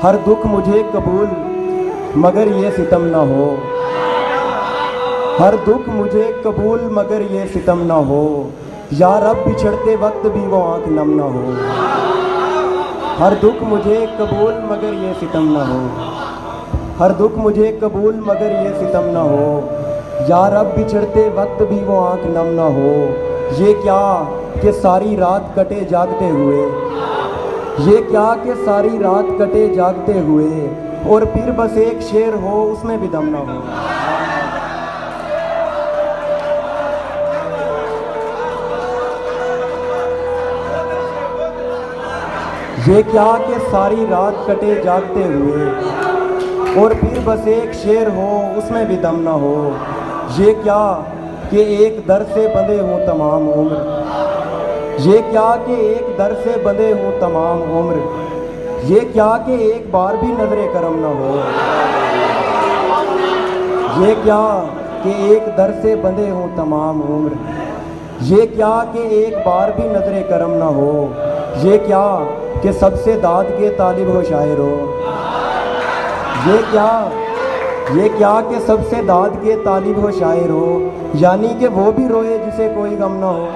हर दुख मुझे कबूल मगर ये सितम ना हो। हर दुख मुझे कबूल मगर ये सितम ना हो। या रब बिछड़ते वक्त भी वो आँख नम ना हो। हर दुख मुझे कबूल मगर ये सितम ना हो। हर दुख मुझे कबूल मगर ये सितम ना हो। या रब बिछड़ते वक्त भी वो आँख नम ना हो। ये क्या कि सारी रात कटे जागते हुए, ये क्या कि सारी रात कटे जागते हुए, और फिर बस एक शेर हो उसमें भी दम ना हो। ये क्या कि सारी रात कटे जागते हुए, और फिर बस एक शेर हो उसमें भी दम ना हो। ये क्या कि एक दर से बंधे हों तमाम उम्र, ये क्या कि एक दर से बंधे हों तमाम उम्र, ये क्या कि एक बार भी नजरे करम ना हो। ये क्या कि एक दर से बंधे हों तमाम उम्र, ये क्या कि एक बार भी नजरे करम ना हो। ये क्या कि सबसे दाद के तालिब हो शायर हो। ये क्या कि सबसे दाद के तालिब हो शायर हो, यानी कि वो भी रोए जिसे कोई गम ना हो।